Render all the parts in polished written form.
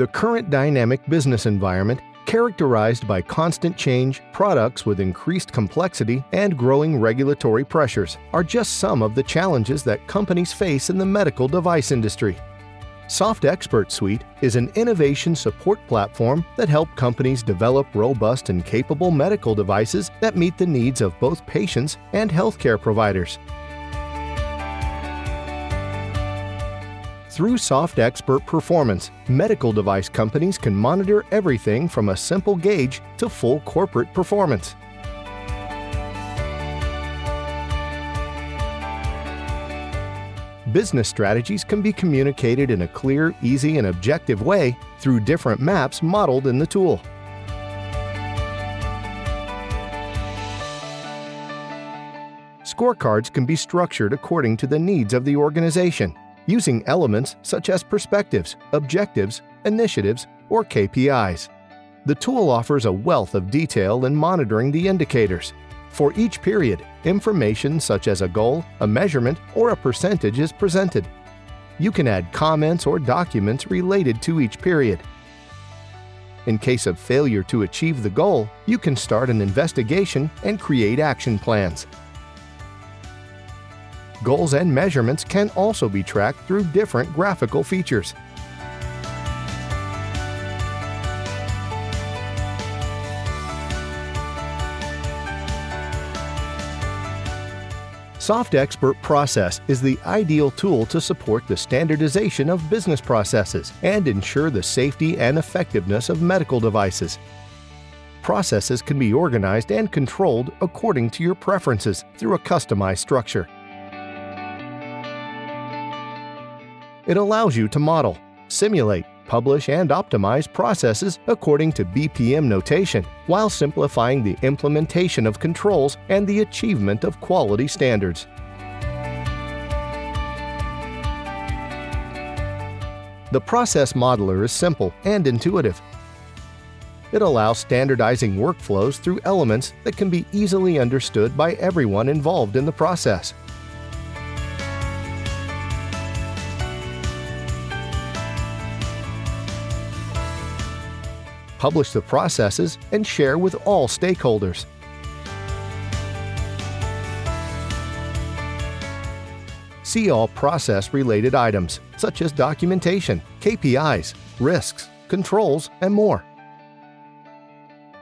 The current dynamic business environment, characterized by constant change, products with increased complexity, and growing regulatory pressures, are just some of the challenges that companies face in the medical device industry. SoftExpert Suite is an innovation support platform that helps companies develop robust and capable medical devices that meet the needs of both patients and healthcare providers. Through SoftExpert Performance, medical device companies can monitor everything from a simple gauge to full corporate performance. Business strategies can be communicated in a clear, easy, and objective way through different maps modeled in the tool. Scorecards can be structured according to the needs of the organization, using elements such as perspectives, objectives, initiatives, or KPIs. The tool offers a wealth of detail in monitoring the indicators. For each period, information such as a goal, a measurement, or a percentage is presented. You can add comments or documents related to each period. In case of failure to achieve the goal, you can start an investigation and create action plans. Goals and measurements can also be tracked through different graphical features. SoftExpert Process is the ideal tool to support the standardization of business processes and ensure the safety and effectiveness of medical devices. Processes can be organized and controlled according to your preferences through a customized structure. It allows you to model, simulate, publish, and optimize processes according to BPM notation, while simplifying the implementation of controls and the achievement of quality standards. The Process Modeler is simple and intuitive. It allows standardizing workflows through elements that can be easily understood by everyone involved in the process. Publish the processes and share with all stakeholders. See all process-related items, such as documentation, KPIs, risks, controls, and more.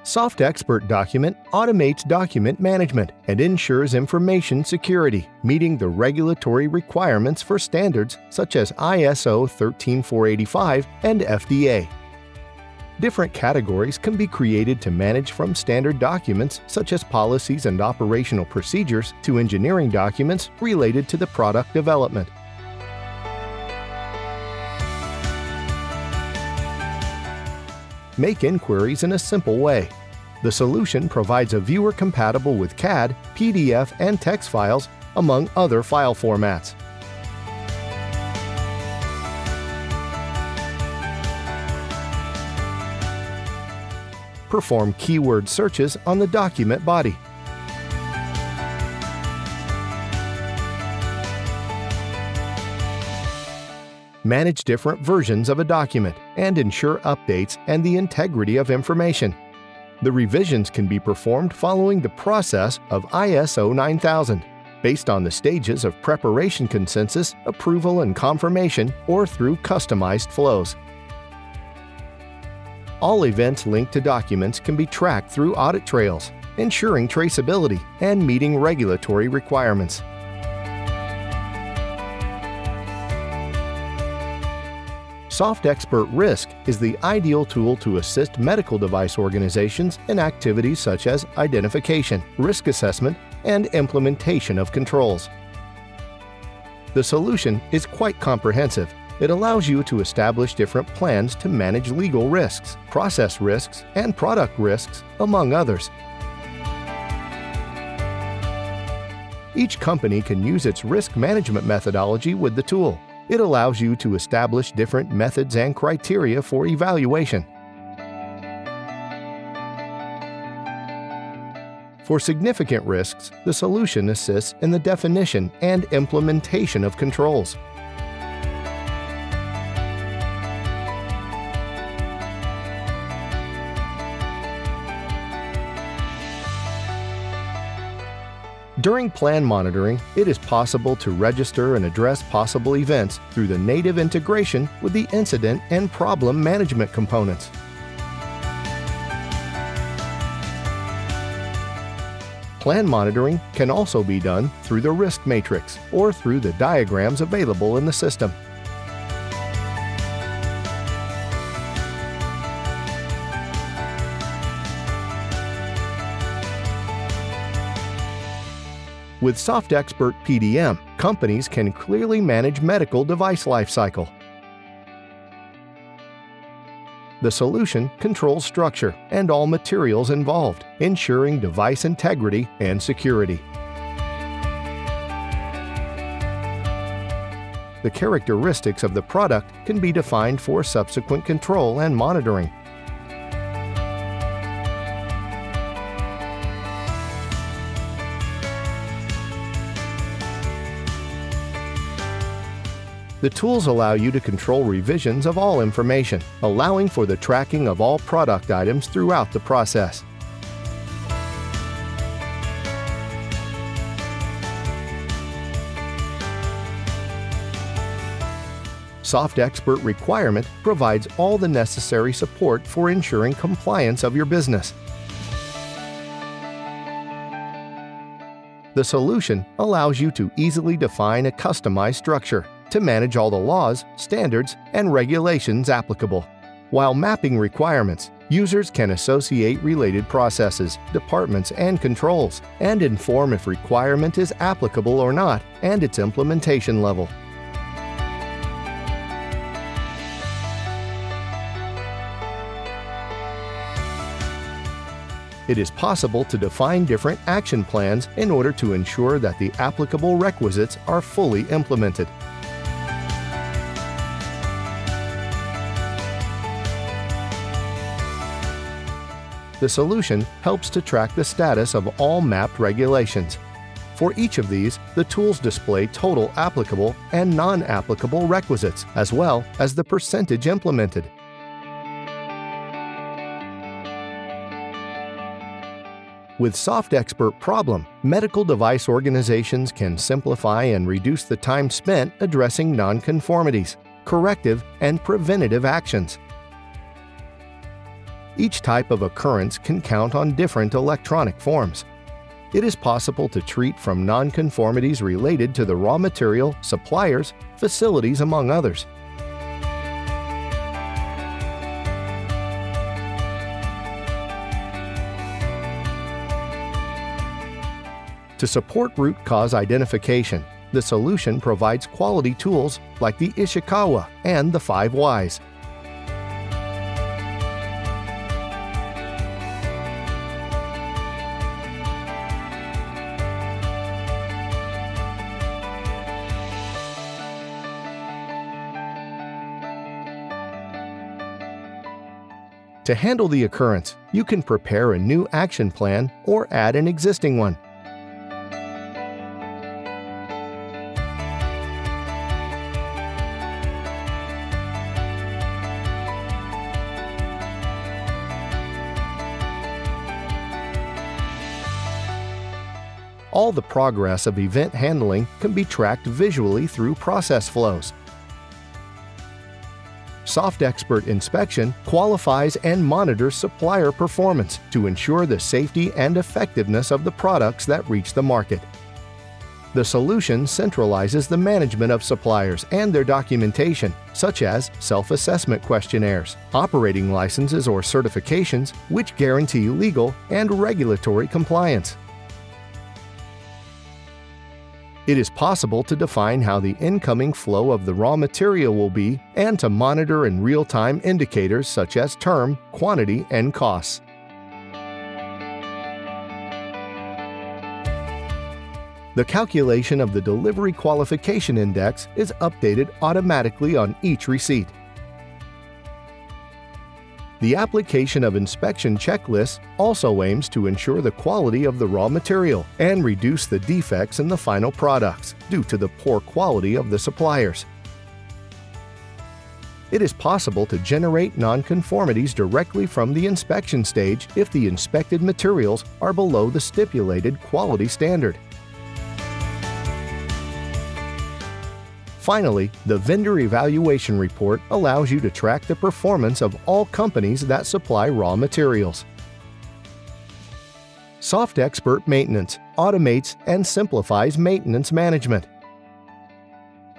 SoftExpert Document automates document management and ensures information security, meeting the regulatory requirements for standards such as ISO 13485 and FDA. Different categories can be created to manage, from standard documents such as policies and operational procedures to engineering documents related to the product development. Make inquiries in a simple way. The solution provides a viewer compatible with CAD, PDF, and text files, among other file formats. Perform keyword searches on the document body. Manage different versions of a document and ensure updates and the integrity of information. The revisions can be performed following the process of ISO 9000, based on the stages of preparation, consensus, approval, and confirmation, or through customized flows. All events linked to documents can be tracked through audit trails, ensuring traceability and meeting regulatory requirements. SoftExpert Risk is the ideal tool to assist medical device organizations in activities such as identification, risk assessment, and implementation of controls. The solution is quite comprehensive. It allows you to establish different plans to manage legal risks, process risks, and product risks, among others. Each company can use its risk management methodology with the tool. It allows you to establish different methods and criteria for evaluation. For significant risks, the solution assists in the definition and implementation of controls. During plan monitoring, it is possible to register and address possible events through the native integration with the incident and problem management components. Plan monitoring can also be done through the risk matrix or through the diagrams available in the system. With SoftExpert PDM, companies can clearly manage medical device lifecycle. The solution controls structure and all materials involved, ensuring device integrity and security. The characteristics of the product can be defined for subsequent control and monitoring. The tools allow you to control revisions of all information, allowing for the tracking of all product items throughout the process. SoftExpert Requirement provides all the necessary support for ensuring compliance of your business. The solution allows you to easily define a customized structure to manage all the laws, standards, and regulations applicable. While mapping requirements, users can associate related processes, departments, and controls, and inform if requirement is applicable or not and its implementation level. It is possible to define different action plans in order to ensure that the applicable requisites are fully implemented. The solution helps to track the status of all mapped regulations. For each of these, the tools display total applicable and non-applicable requisites, as well as the percentage implemented. With SoftExpert Problem, medical device organizations can simplify and reduce the time spent addressing nonconformities, corrective, and preventative actions. Each type of occurrence can count on different electronic forms. It is possible to treat from nonconformities related to the raw material, suppliers, facilities, among others. To support root cause identification, the solution provides quality tools like the Ishikawa and the 5 Whys. To handle the occurrence, you can prepare a new action plan or add an existing one. All the progress of event handling can be tracked visually through process flows. SoftExpert Inspection qualifies and monitors supplier performance to ensure the safety and effectiveness of the products that reach the market. The solution centralizes the management of suppliers and their documentation, such as self-assessment questionnaires, operating licenses or certifications, which guarantee legal and regulatory compliance. It is possible to define how the incoming flow of the raw material will be and to monitor in real-time indicators such as term, quantity, and costs. The calculation of the Delivery Qualification Index is updated automatically on each receipt. The application of inspection checklists also aims to ensure the quality of the raw material and reduce the defects in the final products due to the poor quality of the suppliers. It is possible to generate nonconformities directly from the inspection stage if the inspected materials are below the stipulated quality standard. Finally, the Vendor Evaluation Report allows you to track the performance of all companies that supply raw materials. SoftExpert Maintenance automates and simplifies maintenance management.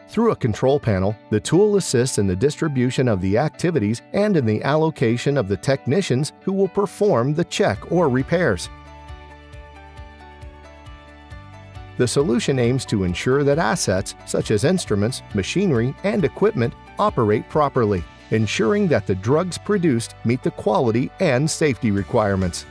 Through a control panel, the tool assists in the distribution of the activities and in the allocation of the technicians who will perform the check or repairs. The solution aims to ensure that assets, such as instruments, machinery, and equipment, operate properly, ensuring that the drugs produced meet the quality and safety requirements.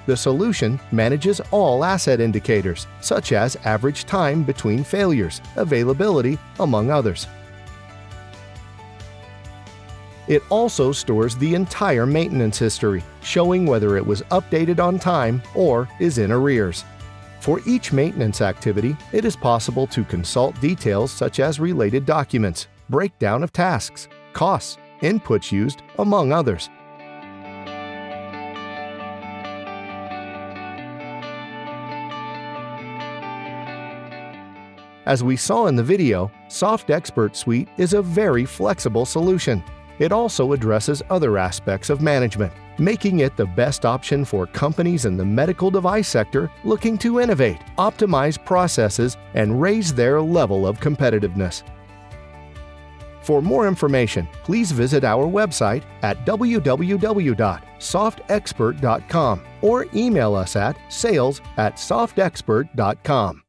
The solution manages all asset indicators, such as average time between failures, availability, among others. It also stores the entire maintenance history, showing whether it was updated on time or is in arrears. For each maintenance activity, it is possible to consult details such as related documents, breakdown of tasks, costs, inputs used, among others. As we saw in the video, SoftExpert Suite is a very flexible solution. It also addresses other aspects of management, making it the best option for companies in the medical device sector looking to innovate, optimize processes, and raise their level of competitiveness. For more information, please visit our website at www.softexpert.com or email us at sales@softexpert.com.